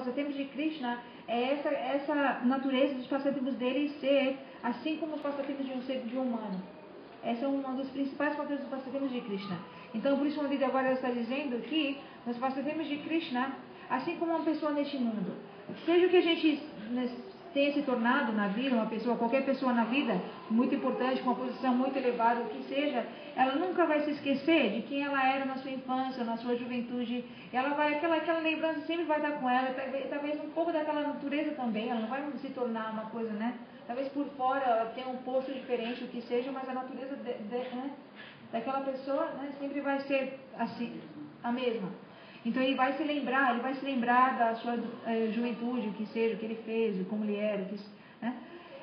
passatempos de Krishna é essa natureza dos passatempos dele ser assim como os passatempos de um ser humano. Essa é uma dos principais fatores dos passatempos de Krishna. Então, por isso, o Madhya agora está dizendo que nos passatempos de Krishna, assim como uma pessoa neste mundo, seja o que a gente tenha se tornado na vida, uma pessoa, qualquer pessoa na vida, muito importante, com uma posição muito elevada, o que seja, ela nunca vai se esquecer de quem ela era na sua infância, na sua juventude. Ela vai, aquela lembrança sempre vai estar com ela, talvez um pouco daquela natureza também, ela não vai se tornar uma coisa, né? Talvez por fora ela tenha um posto diferente, o que seja, mas a natureza daquela pessoa, né, sempre vai ser assim, a mesma. Então ele vai se lembrar da sua juventude, o que seja, o que ele fez, como ele era, né?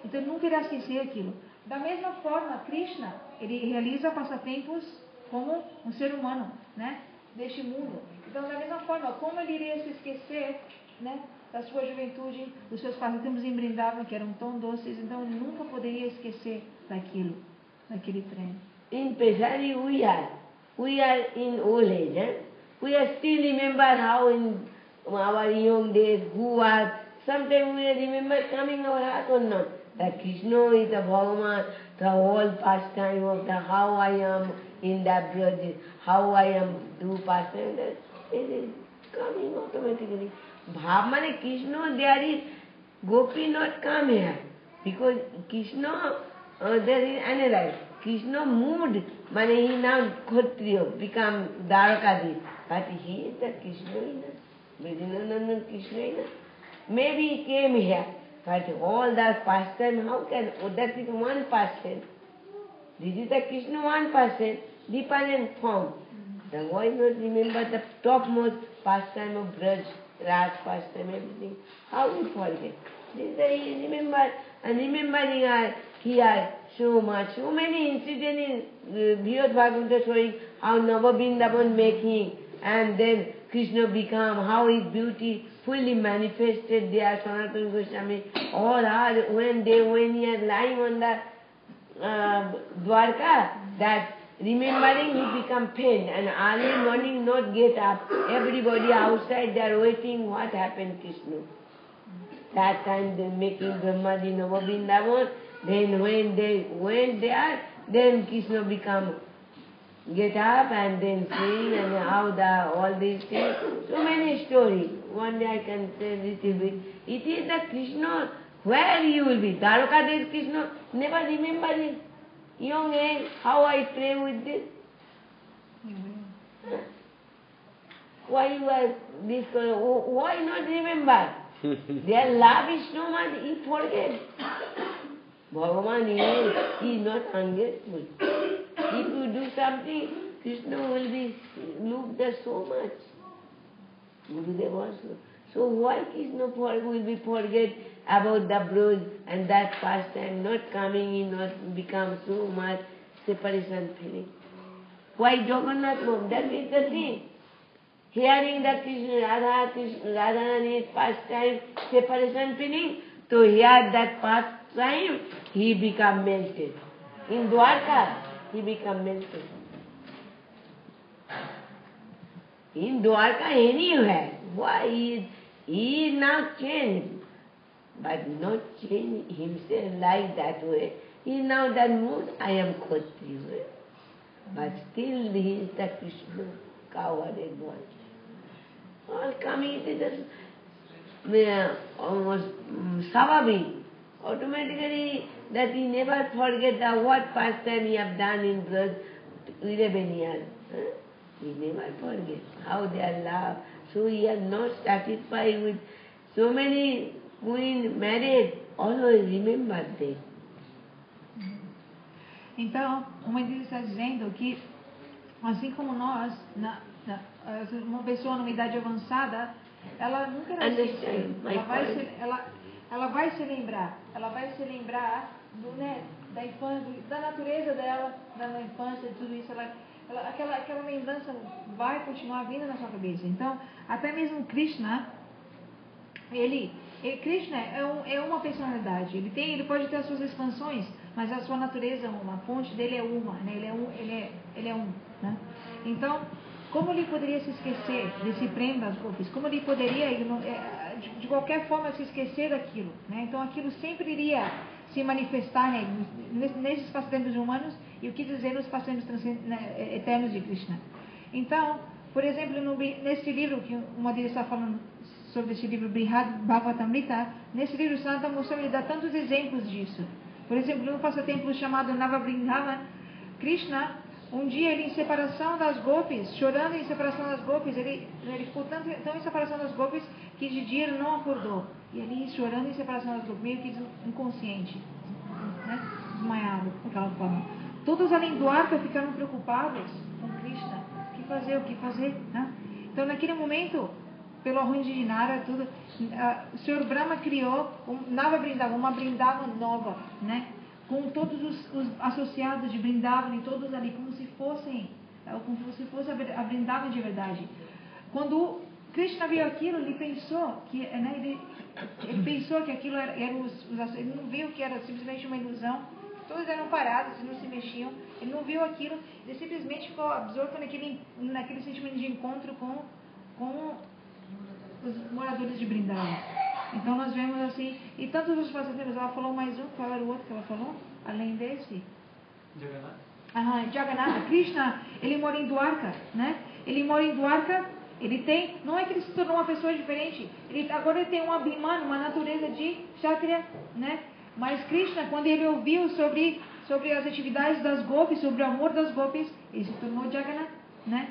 Então ele nunca irá esquecer aquilo. Da mesma forma, Krishna, ele realiza passatempos como um ser humano, né, deste mundo. Então, da mesma forma, como ele iria se esquecer, né, da sua juventude, dos seus passatempos em Vrindavan, que eram tão doces, então ele nunca poderia esquecer daquele treino. In Pesari we are in old age, we are still remember how in our young days who was, sometimes we remember coming our heart or not, that Krishna is the Bhagavan, the whole pastime of the how I am in that Braj, how I am do pastime, that it is coming automatically. Bhav mane Krishna, there is Gopi not come here, because Krishna, there is another. Krishna moved, mane he now Kshatriya, become Dwarakadhish, but he is the Krishna, Vrindavan Krishna. Maybe he came here, but all that pastime, how can, that is one pastime. This is the Krishna 1%, dependent form. Then why not remember the topmost pastime of Braj, Raj pastime, everything? How we forget? This is the remember, and remembering here so much, so many incidents in Bhagavad Bhagavata showing how Navabindavan making, and then Krishna become, how his beauty fully manifested there, Sanatana Goswami, all are, when he is lying on the Dwarka, that remembering he become pain, and early morning not get up, everybody outside they are waiting what happened Krishna. That time they making Brahmaji Navabindavan, then when they went there, then Krishna become get up and then sing, and how all these things, so many stories. One day I can say little bit. It is the Krishna, where you will be. Dwarakadhish Krishna, never remember his young age, how I pray with this. Why you are this, why not remember? Their love is so much, he forget. Bhagavan is not ungrateful. If you do something, Krishna will be looked at so much. Gurudev also. So why Krishna will be forget about the Braj and that pastime, not coming in, not become so much separation feeling? Why Jagannath Mohan? That is the thing. Hearing that Krishna, Radharani's pastime, separation feeling, to hear that pastime, he become melted. In Dwarka, he become melted. In Dwarka anywhere, why he is now changed, but not change himself like that way. He is now that mood, I am Kshatriya. But still he is the Krishna, cowarded one. All coming to the almost Savabhi, automatically that he never forget the what pastime he have done in Braj 11 years. He never forget how they are loved. So he is not satisfied with so many queens married, always remember them. Então, o Mandir está dizendo que, assim como nós, uma pessoa numa idade avançada, ela nunca vai esquecer. Ela vai se lembrar do, né, da infância, da natureza dela, da infância, de tudo isso. Aquela lembrança vai continuar vindo na sua cabeça. Então, até mesmo Krishna, Krishna é uma personalidade. Ele pode ter as suas expansões, mas a sua natureza é uma. A fonte dele é uma, né? Ele é um, né? Então, como ele poderia se esquecer desse prêmio das golpes? Como ele poderia qualquer forma se esquecer daquilo, né? Então aquilo sempre iria se manifestar, né, nesses passatempos humanos e o que dizer nos passatempos eternos de Krishna. Então, por exemplo, nesse livro que uma deles está falando sobre esse livro Brihad Bhagavatamrita, nesse livro Sanatana Goswami dá tantos exemplos disso. Por exemplo, no passatempo chamado Nava Vrindavan, Krishna, um dia ele em separação das gopis, chorando em separação das gopis, ele ficou tão em separação das gopis que de dia ele não acordou. E ali chorando em separação das gopis, meio que inconsciente, né? Desmaiado, daquela forma. Todos além do arca ficaram preocupados com Krishna. O que fazer, né? Então naquele momento, pelo arranjo de Nara, tudo, o Senhor Brahma criou uma Vrindavan nova, né? Com todos os associados de Vrindavan e todos ali, como se fosse a Vrindavan de verdade. Quando Krishna viu aquilo, ele pensou que, né, ele pensou que aquilo era ele não viu que era simplesmente uma ilusão. Todos eram parados, não se mexiam. Ele não viu aquilo, ele simplesmente ficou absorto naquele sentimento de encontro com os moradores de Vrindavan. Então nós vemos assim, e tantos outros passatempos. Ela falou mais um, qual era o outro que ela falou? Além desse? Jagannatha. Krishna, ele mora em Dwarka, né? Ele mora em Dwarka, não é que ele se tornou uma pessoa diferente, agora ele tem um abhimana, uma natureza de kshatriya, né? Mas Krishna, quando ele ouviu sobre as atividades das gopis, sobre o amor das gopis, ele se tornou Jagannath, né?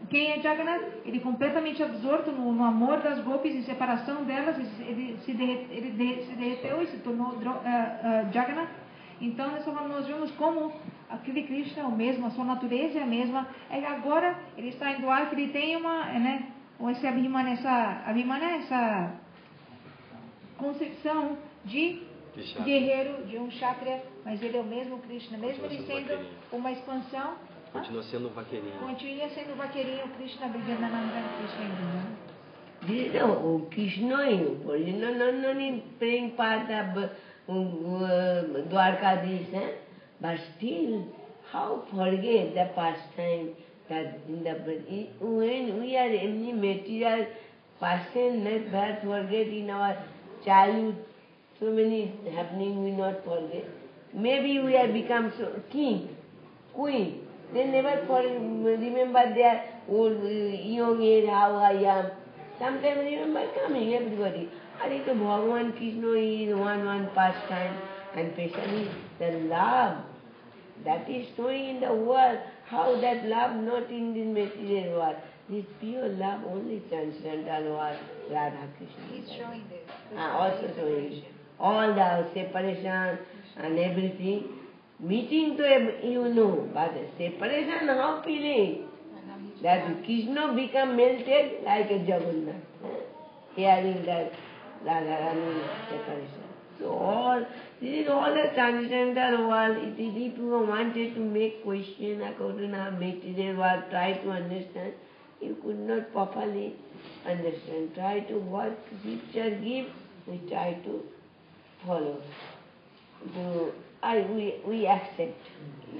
Quem é Jagannath? Ele completamente absorto no amor das gopis, em separação delas, ele se derreteu e se tornou Jagannath. Então, nós vemos como aquele Krishna é o mesmo, a sua natureza é a mesma. Agora, ele está em Dwarka, ele tem esse abhimana, essa concepção de guerreiro, de um kshatriya, mas ele é o mesmo Krishna, mesmo ele sendo uma expansão. Continua sendo vaqueirinho. Continua sendo vaqueirinho, Krishna Brigandananda, Krishna. Krishna no need praying part of Dwarkadis, but still, how forget the pastime that when we are any material person, that forget in our childhood. So many happening we not forget. Maybe we have become king, queen. They never remember their old young age, how I am. Sometimes remember coming, everybody. Arito Bhagavan Krishna is one pastime, and especially the love that is showing in the world. How that love not in this material world. This pure love only transcendental world, Radha Krishna. He's showing this. Also showing all the separation and everything. Meeting to you know, but the separation how feeling? That Krishna become melted like a Jagannath, hearing that Radharani separation. So this is all the transcendental world. It is if you wanted to make question according to material world, try to understand, you could not properly understand. Try to what scripture gives, we try to follow. We accept,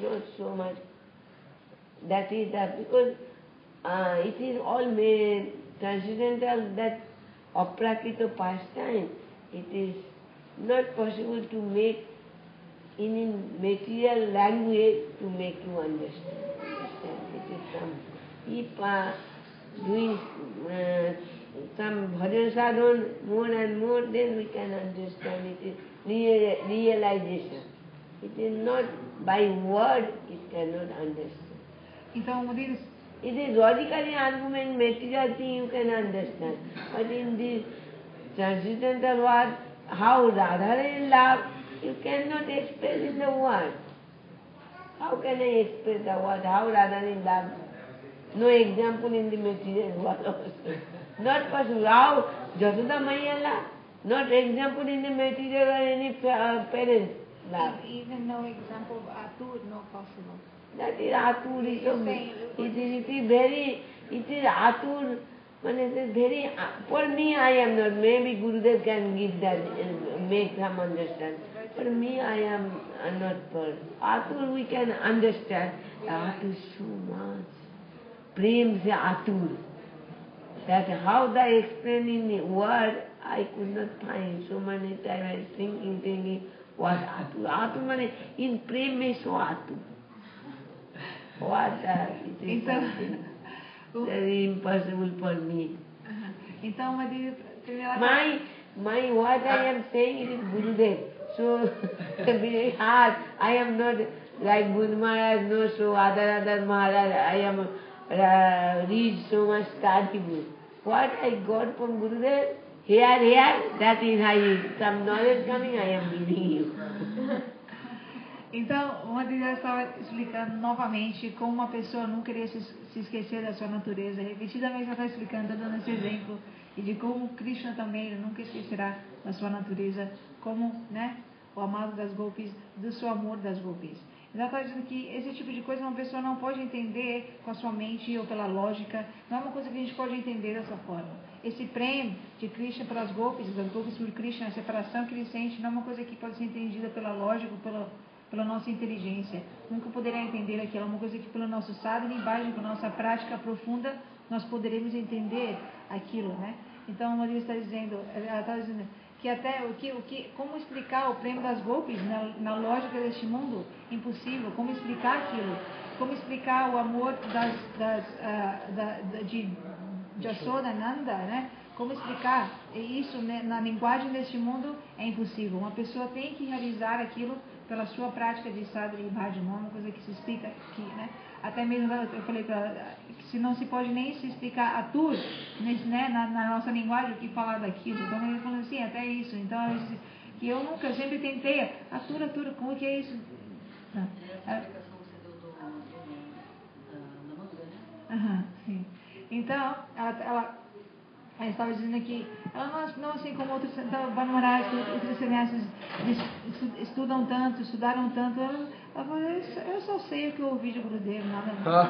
not so much. That is that because it is all made transcendental, that aprakita pastime. It is not possible to make in material language to make you understand. It is some, if doing some bhajan sadhana more and more, then we can understand. It is realization. It is not by word, it cannot understand. Então, it is logically argument, material thing you can understand. But in this transcendental word, how Radharani love, you cannot express in the word. How can I express the word? How Radharani love? No example in the material world also. Not possible. How Jasoda Maya love? Not example in the material or any parents love. Even no example of Atur, no possible. That is Atur. It is Atur. It is very, for me I am not. Maybe Gurudev can give that, make them understand. For me I am not for. Atur we can understand. Atur so much. Prem se Atur. That how they explain in the word, I could not find. So many times I was thinking, what Atu? Atu means in prem mein so Atu. What it is something very impossible for me. Então, My what I am saying it is Gurudev. So very hard. I am not like Guru Maharaj, no, so other Maharaj. I am read so much study book. What I got from Gurudev, here, that is some knowledge coming, I am giving you. Então, o Madhya estava explicando novamente como uma pessoa não queria se esquecer da sua natureza. Repetidamente ela está explicando, dando esse exemplo, e de como Krishna também nunca esquecerá da sua natureza, como, né, o amado das gopis, do seu amor das gopis. Então, ela está dizendo que esse tipo de coisa uma pessoa não pode entender com a sua mente ou pela lógica, não é uma coisa que a gente pode entender dessa forma. Esse prêmio de Krishna pelas gopis, das gopis por Krishna, a separação que ele sente, não é uma coisa que pode ser entendida pela lógica ou pela nossa inteligência. Nunca poderá entender aquilo. É uma coisa que pelo nosso sadhana e bhajana, com a nossa prática profunda, nós poderemos entender aquilo, né? Então, a Maria está dizendo, ela está dizendo que até como explicar o prêmio das gopis na lógica deste mundo? Impossível. Como explicar aquilo? Como explicar o amor de Yashoda, Nanda, né? Como explicar isso, né, na linguagem deste mundo? É impossível. Uma pessoa tem que realizar aquilo pela sua prática de sadhana e bhajana, não é uma coisa que se explica aqui, né? Até mesmo eu falei para ela que se não se pode nem se explicar a tur, né, na nossa linguagem, o que falar daquilo. Então ele falou assim, até isso. Então que eu nunca, sempre tentei a tur, como que é isso? Essa explicação que você deu da manga, né? Sim. Então ela estava dizendo que ela não assim como outros, então, Bhanumaraj, outros sannyasis estudaram tanto, ela falou, eu só sei o que eu ouvi de Gurudev, nada mais.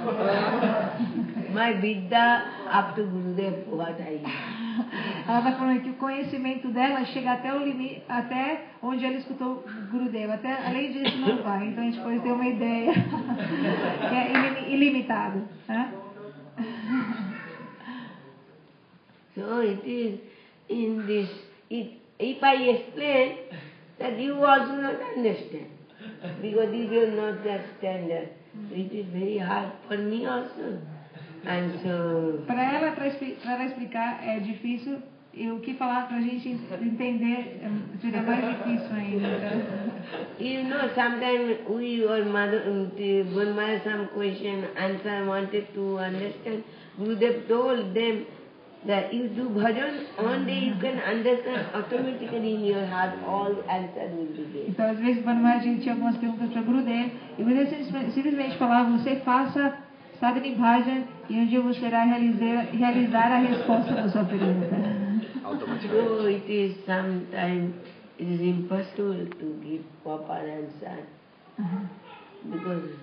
My Vidya up to Gurudev Bhavatayi. Ela está falando que o conhecimento dela chega até o limite, até onde ela escutou Gurudev, até além disso não vai. Então a gente pode ter uma ideia que é ilimitado, né? So it is in this, if I explain, that you also not understand, because you are not that standard. It is very hard for me also. And so, para ela explicar é difícil, e o que falar para a gente entender seria mais difícil ainda. You know, sometimes we or mother, some question, answer, wanted to understand. Gurudev told them that you do bhajan, only you can understand automatically in your heart, all answer will be there. Então, às vezes, Bhanumaraj, a gente tinha algumas perguntas para Gurudev, e Gurudev simplesmente falava, você faça sadhana e bhajan, e um dia você irá realizar a resposta da sua pergunta. So it is sometimes it is impossible to give proper answer, because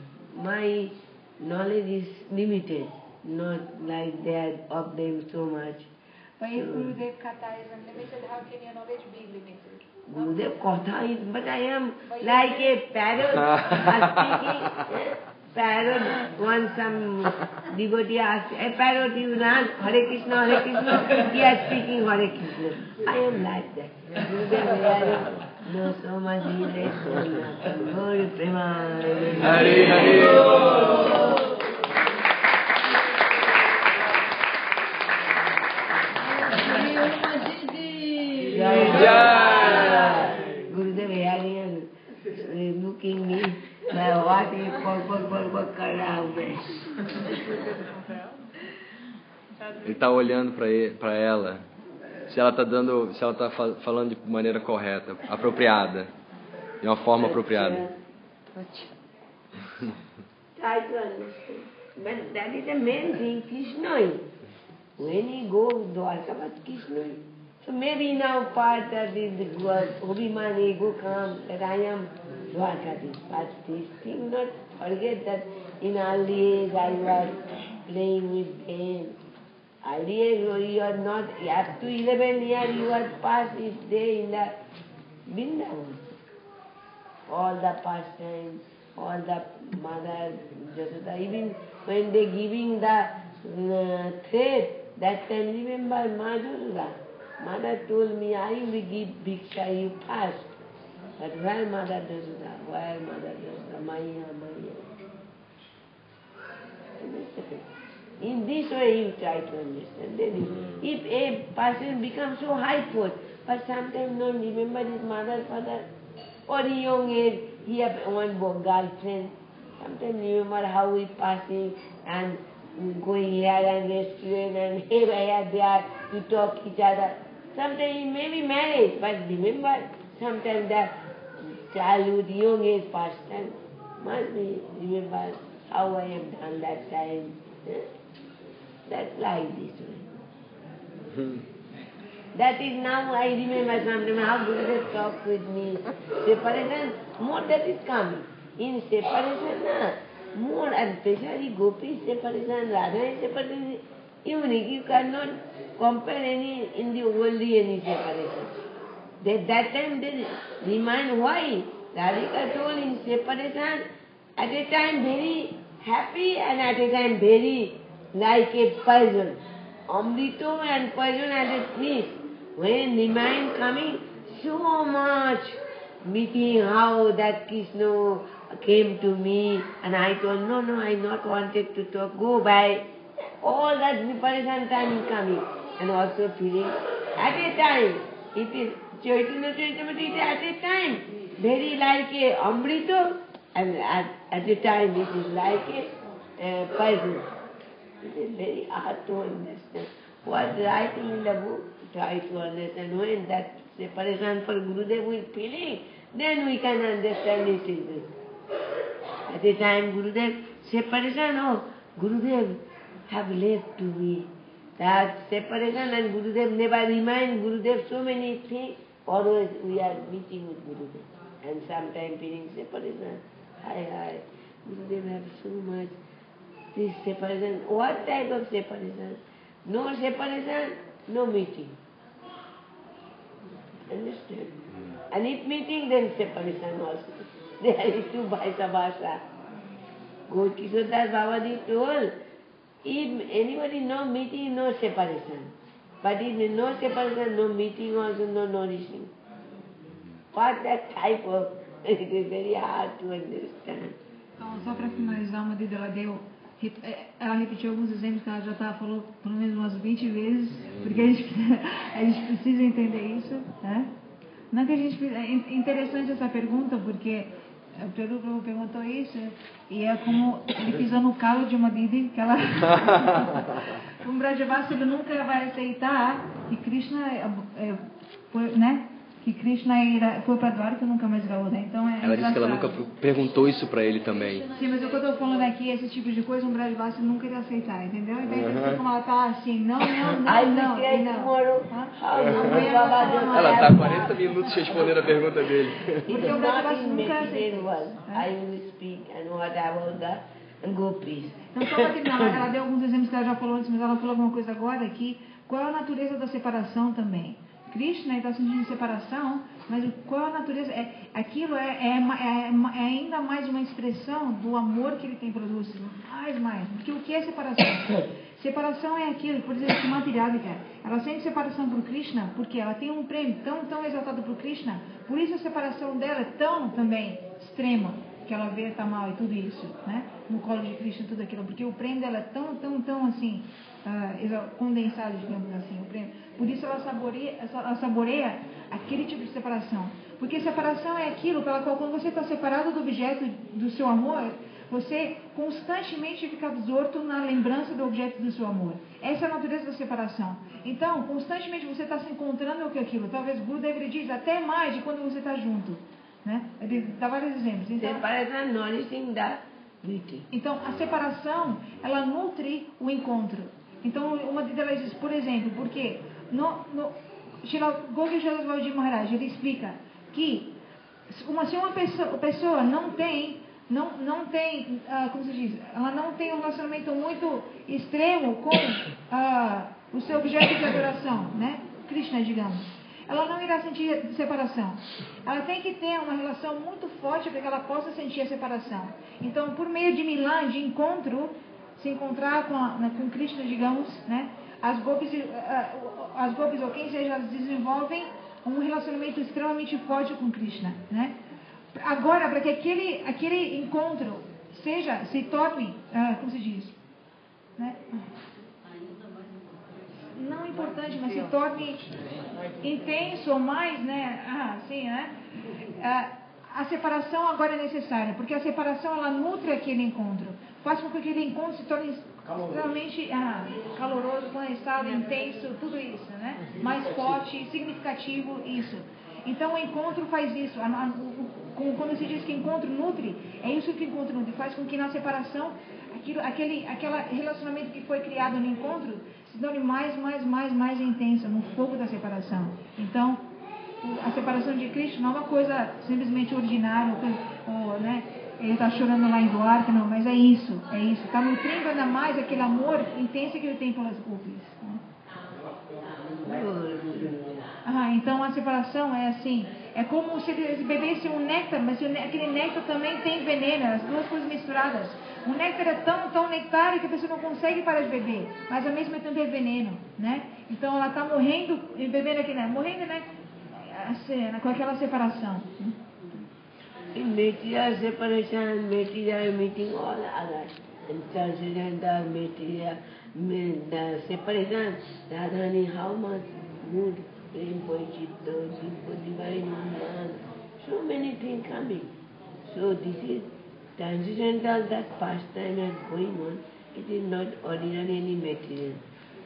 my knowledge is limited. Not like that of them so much. But if Gurudev Katha is unlimited, how can your knowledge be limited? Gurudev Katha is, but I am like a parrot speaking. Parrot, once some devotee asked, a parrot you run, Hare Krishna, he is speaking Hare Krishna. I am like that. Gurudev knows so much, he lets so nothing. Hare Prema. Hare Hare. Gurudev hearing looking me, what is purple कर रहा हूँ मैं. Ele está olhando para ela, se ela está falando de maneira correta, apropriada, de uma forma apropriada. Try to understand. But that is the main thing, Krishna. When he goes Dwarka, but Krishna. So maybe now part that is Abhiman, ego come, that I am Dwarkadis. But this thing, not forget that in early age I was playing with them. Early you are not, up to 11 years you are past each day in the Vrindavan. All the pastimes, all the mother, even when they giving the thread, that time remember Ma Durga. Mother told me, I will give bhiksha, you fast. But where mother does that? Where mother does that? Maya. In this way you try to understand. Then if a person becomes so high post, but sometimes not remember his mother, father, or in young age, he have one girlfriend. Sometimes remember how he passing and going here and restaurant and here, there to talk each other. Sometimes he may be married, but remember sometimes that childhood, young age past time, must be remember how I have done that time. That's like this way. That is now I remember sometimes how Gurudev talked with me. Separation, more that is coming. In separation, more, and especially Gopi separation, Radha is separation, unique. You cannot compare any in the worldly any separation. That time they remind why. Radhika told in separation, at a time very happy and at a time very like a poison. Amrito and poison at a place. When the mind coming, so much meeting how that Krishna came to me and I told, no, I not wanted to talk, go by. All that preparation time is coming. And also feeling at a time, it is Chaitanya Charitamrita at a time, very like a Amrito, and at a time it is like a poison. It is very hard to understand. What writing in the book, try to understand. When that separation for Gurudev is feeling, then we can understand it is. At the time Gurudev, separation, Gurudev have left to me. That separation and Gurudev never remind Gurudev so many things. Always we are meeting with Gurudev. And sometimes feeling separation. Hi, Gurudev have so much. This separation, what type of separation? No separation, no meeting. Understand? And if meeting, then separation also. There is two vice versa. Gaur Kishore Das Babaji told, if anybody no meeting, no separation. But if no separation, no meeting also, no nourishing. What that type of, it is very hard to understand. Então, só para finalizar, uma Dida, ela repetiu alguns exemplos que ela já falou pelo menos umas 20 vezes, porque a gente precisa entender isso, né? Não que a gente, é interessante essa pergunta, porque o Prabhupada perguntou isso, e é como ele pisou no calo de uma Didi, que ela... Um Brajavasi, ele nunca vai aceitar que Krishna, né? Que Krishna foi para Dwarka e nunca mais voltou. Então ela disse que ela nunca perguntou isso para ele também. Sim, mas o que eu estou falando aqui, esse tipo de coisa, um Brajavasi nunca iria aceitar, entendeu? Então, como ela está assim, não. Ela está 40 minutos respondendo a pergunta dele. Porque o Brajavasi nunca aceitou. I will speak and what about the gopis. Então, só para terminar, ela deu alguns exemplos que ela já falou antes, mas ela falou alguma coisa agora aqui. Qual é a natureza da separação também? Krishna está sentindo separação, mas qual é a natureza? Aquilo é ainda mais uma expressão do amor que ele tem por Lúcia. Mais. Porque o que é separação? Separação é aquilo, por exemplo, que materialidade. Ela sente separação por Krishna porque ela tem um prêmio tão exaltado por Krishna, por isso a separação dela é tão também extrema, que ela vê Tamal e tudo isso, né? No colo de Krishna, tudo aquilo, porque o prêmio dela é tão assim, condensado, digamos assim, o prêmio. Por isso ela saboreia aquele tipo de separação. Porque separação é aquilo pela qual, quando você está separado do objeto do seu amor, você constantemente fica absorto na lembrança do objeto do seu amor. Essa é a natureza da separação. Então, constantemente você está se encontrando com aquilo. Talvez Gurudev diz até mais de quando você está junto. Né? Ele dá vários exemplos. Então, a separação, ela nutre o encontro. Então, uma delas diz, por exemplo, porque Goki Shadasvalji Maharaj, ele explica que se uma pessoa não tem, como se diz, ela não tem um relacionamento muito extremo com o seu objeto de adoração, né? Krishna, digamos. Ela não irá sentir separação. Ela tem que ter uma relação muito forte para que ela possa sentir a separação. Então, por meio de milã, de encontro, se encontrar com Krishna, digamos, né? as gopis ou quem seja, elas desenvolvem um relacionamento extremamente forte com Krishna, né? Agora, para que aquele encontro se torne, como se diz, né? Não importante, mas se torne intenso ou mais, né? Assim, né? A separação agora é necessária, porque a separação ela nutre aquele encontro, faz com que aquele encontro se torne extremamente caloroso, condensado, intenso, tudo isso, né? Mais forte, significativo, isso. Então o encontro faz isso. Quando se diz que encontro nutre, é isso que o encontro nutre, faz com que na separação aquele relacionamento que foi criado no encontro se torne mais intenso no fogo da separação. Então a separação de Cristo não é uma coisa simplesmente ordinária, ou, né, ele está chorando lá em Dwarka, não, mas é isso, está nutrindo ainda mais aquele amor intenso que ele tem pelas gopis, né? Então a separação é assim, é como se eles bebessem um néctar, mas aquele néctar também tem veneno, as duas coisas misturadas. O néctar é tão nectário que a pessoa não consegue parar de beber, mas ao mesmo tempo é veneno, né? Então ela está morrendo e bebendo aquele néctar, morrendo, né? Com aquela separação. In material separation, material meeting all others. In transcendental material, the separation, Radhani, how much good, prem, chitta, divine man, so many things coming. So this is transcendental, that pastime is going on. It is not ordinary any material.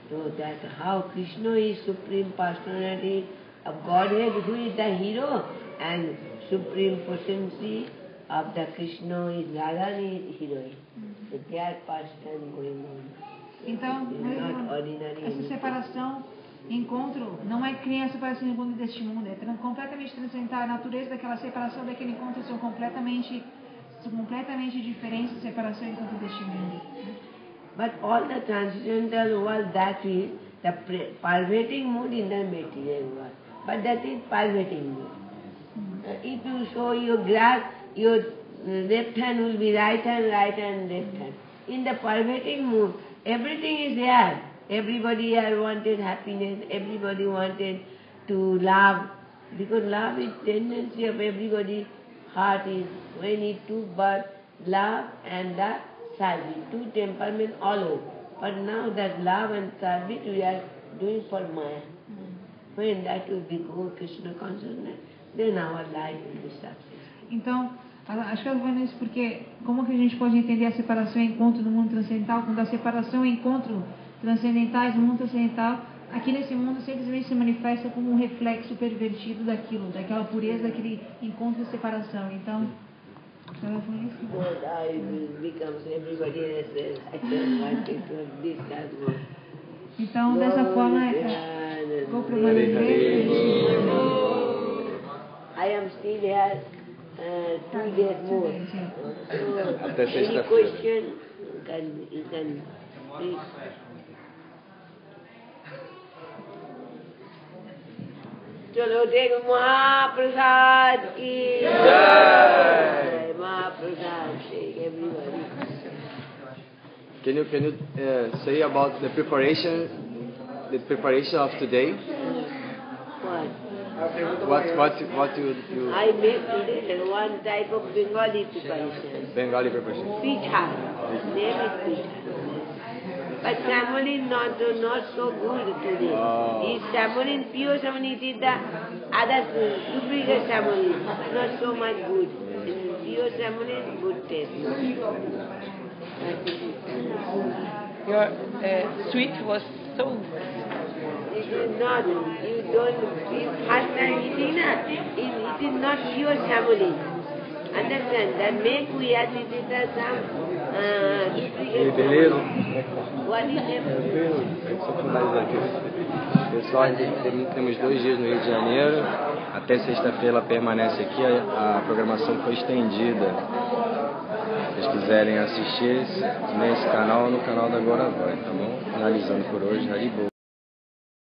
So that how Krishna is supreme personality of Godhead, who is the hero, and supreme potency of the Krishna is Radhani heroine. So their pastime going on. Então, essa separação, encontro, não é que nem a separação do encontro deste mundo, é completamente transcendental. A natureza daquela separação, daquele encontro são completamente diferentes da separação e encontro deste mundo. But all the transcendental world, that is the pervading mood in the material world. But that is pervading mood. If you show your glass, your left hand will be right hand left hand. In the pervading mood, everything is there. Everybody here wanted happiness, everybody wanted to love, because love is tendency of everybody's heart is, when it took birth, love and the service, two temperaments all over. But now that love and service we are doing for Maya. When that will become Krishna consciousness, then our life will be successful. Então, acho que eu vou nisso porque como que a gente pode entender a separação e encontro no mundo transcendental, quando a separação e encontro transcendentais no mundo transcendental, aqui nesse mundo simplesmente se manifesta como um reflexo pervertido daquela pureza, daquele encontro e separação. Então, ela foi isso. Então, dessa forma, vou permanecer. I am still here 2 days more. Até Any sexta-feira. question, you can please. चलो देख महाप्रसाद की जय महाप्रसाद take everybody. Can you say about the preparation of today? What you I make today one type of Bengali preparation. Bengali preparation. Pitha. Name is pitha. But Samolin not so good today. Is Samolin pure Samolin? It is the other duplicate Samolin, not so much good. Pure Samolin, good taste. Your sweet was so. It is not. You don't. First time eating, it is not pure Samolin. Understand? That make we have it is some duplicate. What is it? Só finalizar aqui. Pessoal, temos 2 dias no Rio de Janeiro. Até sexta-feira ela permanece aqui. A programação foi estendida. Se vocês quiserem assistir nesse canal, no canal da Agora Vai, tá bom? Finalizando por hoje, Haribo.